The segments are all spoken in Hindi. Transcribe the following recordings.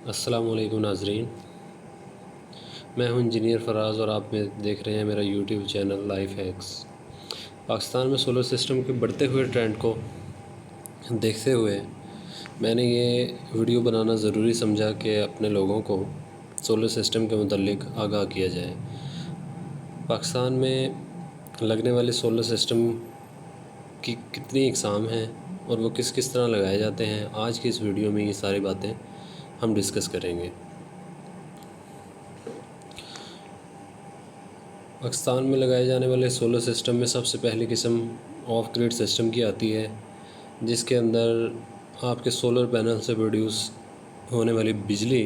अस्सलाम वालेकुम नाज़रीन। मैं हूं इंजीनियर फ़राज़ और आप देख रहे हैं मेरा YouTube channel life hacks. Pakistan में सोलर सिस्टम के बढ़ते हुए ट्रेंड को देखते हुए मैंने ये वीडियो बनाना ज़रूरी समझा कि अपने लोगों को सोलर सिस्टम के मुतल्लिक आगाह किया जाए। पाकिस्तान में लगने वाले सोलर सिस्टम की कितनी इकसाम हैं और वो किस किस तरह लगाए जाते हैं, आज की इस वीडियो में ये सारी बातें हम डिस्कस करेंगे। पाकिस्तान में लगाए जाने वाले सोलर सिस्टम में सबसे पहली किस्म ऑफ ग्रिड सिस्टम की आती है, जिसके अंदर आपके सोलर पैनल से प्रोड्यूस होने वाली बिजली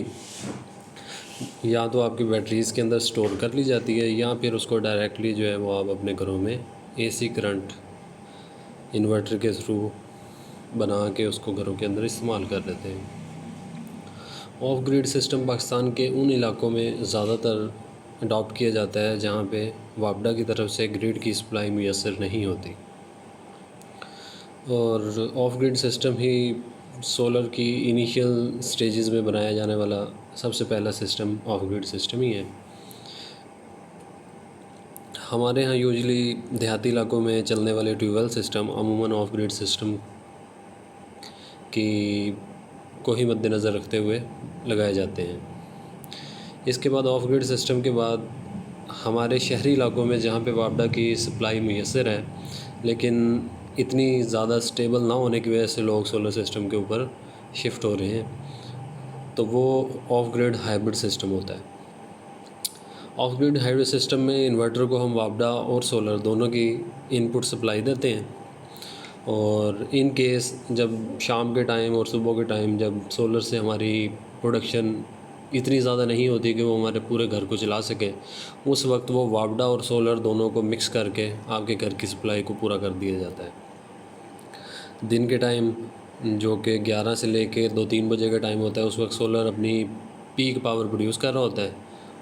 या तो आपकी बैटरीज़ के अंदर स्टोर कर ली जाती है या फिर उसको डायरेक्टली जो है वो आप अपने घरों में एसी करंट इन्वर्टर के थ्रू बना के उसको घरों के अंदर इस्तेमाल कर लेते हैं। ऑफ ग्रिड सिस्टम पाकिस्तान के उन इलाकों में ज़्यादातर अडॉप्ट किया जाता है जहाँ पे वापडा की तरफ से ग्रिड की सप्लाई मुयसर नहीं होती, और of grid system he solar की इनिशियल स्टेजेस में बनाया जाने वाला सबसे पहला सिस्टम ऑफ ग्रिड सिस्टम ही है। हमारे यहाँ यूजली देहाती इलाकों में चलने वाले ट्यूबवेल सिस्टम अमूमन ऑफ ग्रिड सिस्टम की को ही मद्देनज़र रखते हुए लगाए जाते हैं। इसके बाद ऑफ ग्रिड सिस्टम के बाद हमारे शहरी इलाकों में जहाँ पे वापडा की सप्लाई मुयसर है लेकिन इतनी ज़्यादा स्टेबल ना होने की वजह से लोग सोलर सिस्टम के ऊपर शिफ्ट हो रहे हैं, तो वो ऑफ ग्रिड हाइब्रिड सिस्टम होता है। ऑफ ग्रिड हाइब्रिड सिस्टम में इन्वर्टर को हम वापडा और सोलर दोनों की इनपुट सप्लाई देते हैं, और इन केस जब शाम के टाइम और सुबह के टाइम जब सोलर से हमारी प्रोडक्शन इतनी ज़्यादा नहीं होती कि वो हमारे पूरे घर को चला सके, उस वक्त वो वापडा और सोलर दोनों को मिक्स करके आपके घर की सप्लाई को पूरा कर दिया जाता है। दिन के टाइम जो कि 11 से लेके 2-3 बजे का टाइम होता है, उस वक्त सोलर अपनी पीक पावर प्रोड्यूस कर रहा होता है,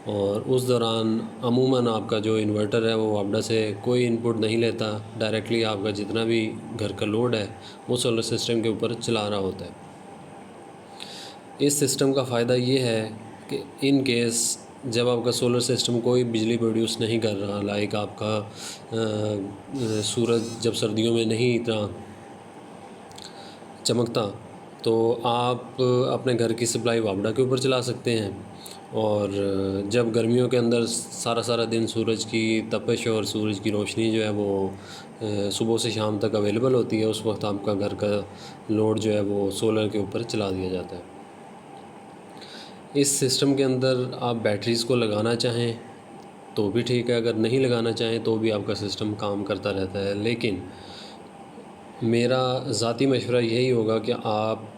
और उस दौरान अमूमन आपका जो इन्वर्टर है वो वापडा से कोई इनपुट नहीं लेता, डायरेक्टली आपका जितना भी घर का लोड है वो सोलर सिस्टम के ऊपर चला रहा होता है। इस सिस्टम का फ़ायदा ये है कि इन केस जब आपका सोलर सिस्टम कोई बिजली प्रोड्यूस नहीं कर रहा, लाइक आपका सूरज जब सर्दियों में नहीं इतना चमकता, तो आप अपने घर की सप्लाई वापडा के ऊपर चला सकते हैं, और जब गर्मियों के अंदर सारा दिन सूरज की तपिश और सूरज की रोशनी जो है वो सुबह से शाम तक अवेलेबल होती है, उस वक्त आपका घर का लोड जो है वो सोलर के ऊपर चला दिया जाता है। इस सिस्टम के अंदर आप बैटरीज़ को लगाना चाहें तो भी ठीक है, अगर नहीं लगाना चाहें तो भी आपका सिस्टम काम करता रहता है, लेकिन मेरा ज़ाती मशवरा यही होगा कि आप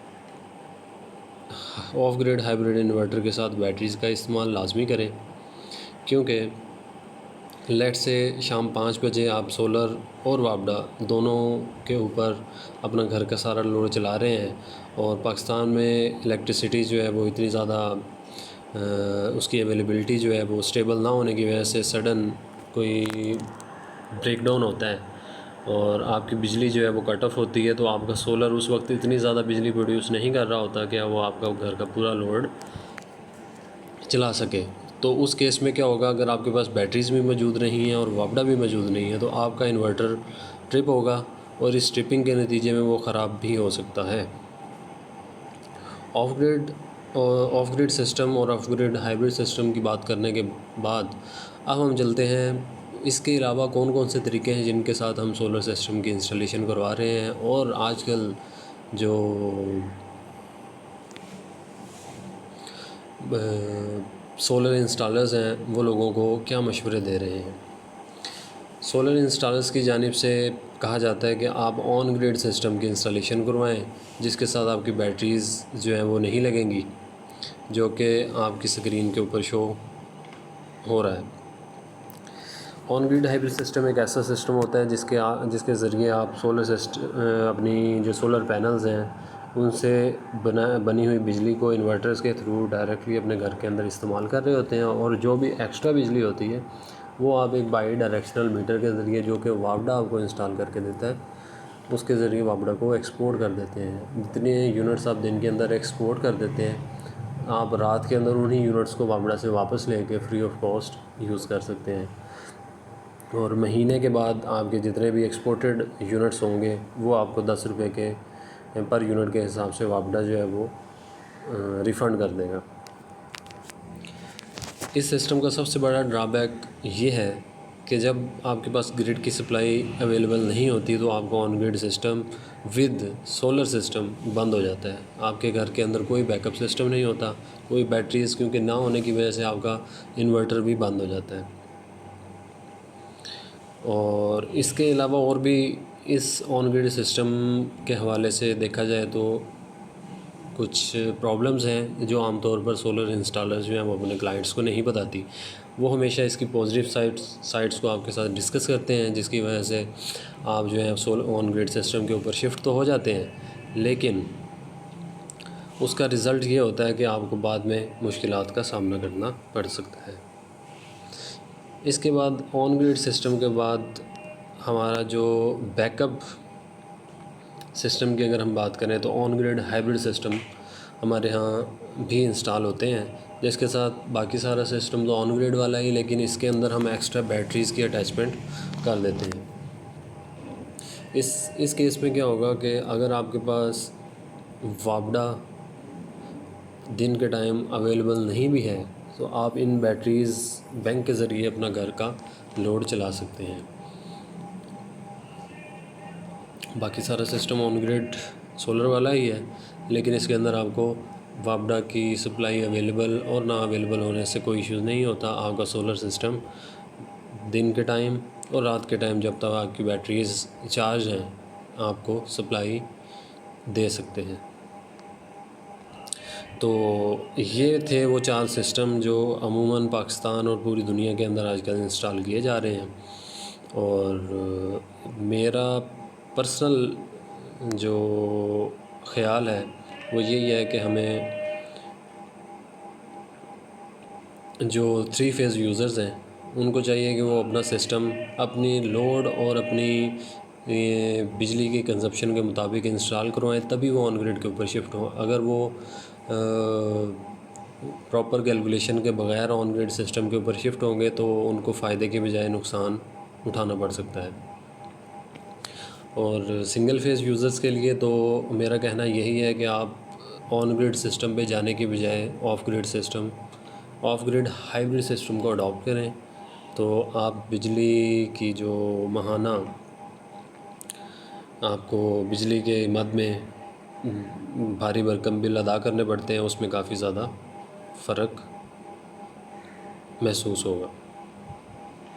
ऑफ ग्रिड हाइब्रिड इन्वर्टर के साथ बैटरीज़ का इस्तेमाल लाजमी करें, क्योंकि लेट से शाम 5 बजे आप सोलर और वापडा दोनों के ऊपर अपना घर का सारा लोड चला रहे हैं, और पाकिस्तान में इलेक्ट्रिसिटी जो है वो इतनी ज़्यादा उसकी अवेलेबिलिटी जो है वो स्टेबल ना होने की वजह से सडन कोई ब्रेकडाउन होता है और आपकी बिजली जो है वो कट ऑफ होती है, तो आपका सोलर उस वक्त इतनी ज़्यादा बिजली प्रोड्यूस नहीं कर रहा होता कि वो आपका घर का पूरा लोड चला सके। तो उस केस में क्या होगा, अगर आपके पास बैटरीज़ भी मौजूद नहीं हैं और वापडा भी मौजूद नहीं है, तो आपका इन्वर्टर ट्रिप होगा और इस ट्रिपिंग के नतीजे में वो ख़राब भी हो सकता है। ऑफ ग्रिड सिस्टम और ऑफ ग्रिड हाइब्रिड सिस्टम की बात करने के बाद अब हम चलते हैं इसके अलावा कौन कौन से तरीके हैं जिनके साथ हम सोलर सिस्टम की इंस्टॉलेशन करवा रहे हैं, और आजकल जो सोलर इंस्टॉलर्स हैं वो लोगों को क्या मशवरे दे रहे हैं। सोलर इंस्टॉलर्स की जानिब से कहा जाता है कि आप ऑन ग्रिड सिस्टम की इंस्टॉलेशन करवाएं, जिसके साथ आपकी बैटरीज़ जो हैं वो नहीं लगेंगी, जो कि आपकी स्क्रीन के ऊपर शो हो रहा है। ऑन ग्रिड हाइब्रिड सिस्टम एक ऐसा सिस्टम होता है जिसके ज़रिए आप अपनी जो सोलर पैनल्स हैं उनसे बनी हुई बिजली को इन्वर्टर्स के थ्रू डायरेक्टली अपने घर के अंदर इस्तेमाल कर रहे होते हैं, और जो भी एक्स्ट्रा बिजली होती है वो आप एक बाई डायरेक्शनल मीटर के ज़रिए, जो कि वापडा आपको इंस्टॉल करके देता है, उसके ज़रिए वापडा को एक्सपोर्ट कर देते हैं। जितने यूनिट्स आप दिन के अंदर एक्सपोर्ट कर देते हैं, आप रात के अंदर उन्हीं यूनिट्स को वापडा से वापस लेके फ्री ऑफ कॉस्ट यूज़ कर सकते हैं। और महीने के बाद आपके जितने भी एक्सपोर्टेड यूनिट्स होंगे वो आपको 10 रुपये के पर यूनिट के हिसाब से वापडा जो है वो रिफ़ंड कर देगा। इस सिस्टम का सबसे बड़ा ड्रॉबैक ये है कि जब आपके पास ग्रिड की सप्लाई अवेलेबल नहीं होती तो आपका on grid system with solar system बंद हो जाता है। आपके घर के अंदर कोई बैकअप सिस्टम नहीं होता, कोई बैटरीज़ क्योंकि ना होने की वजह से आपका इन्वर्टर भी बंद हो जाता है। और इसके अलावा और भी इस ऑन ग्रिड सिस्टम के हवाले से देखा जाए तो कुछ प्रॉब्लम्स हैं जो आमतौर पर सोलर इंस्टॉलर्स जो हैं वो अपने क्लाइंट्स को नहीं बताती। वो हमेशा इसकी पॉजिटिव साइड्स को आपके साथ डिस्कस करते हैं, जिसकी वजह से आप जो है सोलर ऑन ग्रिड सिस्टम के ऊपर शिफ्ट तो हो जाते हैं, लेकिन उसका रिज़ल्ट ये होता है कि आपको बाद में मुश्किलात का सामना करना पड़ सकता है। इसके बाद ऑन ग्रिड सिस्टम के बाद हमारा जो बैकअप सिस्टम की अगर हम बात करें तो ऑन ग्रिड हाइब्रिड सिस्टम हमारे यहाँ भी इंस्टॉल होते हैं, जिसके साथ बाकी सारा सिस्टम तो ऑन ग्रिड वाला ही, लेकिन इसके अंदर हम एक्स्ट्रा बैटरीज़ की अटैचमेंट कर देते हैं। इस केस में क्या होगा कि अगर आपके पास वापडा दिन के टाइम अवेलेबल नहीं भी है तो आप इन बैटरीज़ बैंक के ज़रिए अपना घर का लोड चला सकते हैं। बाकी सारा सिस्टम ऑन ग्रिड सोलर वाला ही है, लेकिन इसके अंदर आपको वापडा की सप्लाई अवेलेबल और ना अवेलेबल होने से कोई इश्यूज़ नहीं होता। आपका सोलर सिस्टम दिन के टाइम और रात के टाइम जब तक आपकी बैटरीज़ चार्ज हैं आपको सप्लाई दे सकते हैं। तो ये थे वो 4 सिस्टम जो अमूमन पाकिस्तान और पूरी दुनिया के अंदर आजकल इंस्टॉल किए जा रहे हैं। और मेरा पर्सनल जो ख़्याल है वो यही है कि हमें जो 3 फेज़ यूज़र्स हैं उनको चाहिए कि वो अपना सिस्टम अपनी लोड और अपनी बिजली की कंजप्शन के मुताबिक इंस्टॉल करवाएं, तभी वो ऑन ग्रिड के ऊपर शिफ्ट हों। अगर वो प्रॉपर कैलकुलेशन के बगैर ऑन ग्रिड सिस्टम के ऊपर शिफ्ट होंगे तो उनको फ़ायदे के बजाय नुकसान उठाना पड़ सकता है। और सिंगल फेज़ यूज़र्स के लिए तो मेरा कहना यही है कि आप ऑन ग्रिड सिस्टम पे जाने के बजाय ऑफ ग्रिड हाइब्रिड सिस्टम को अडॉप्ट करें, तो आप बिजली की जो माहाना आपको बिजली के मद में भारी भरकम बिल अदा करने पड़ते हैं उसमें काफ़ी ज़्यादा फ़र्क महसूस होगा।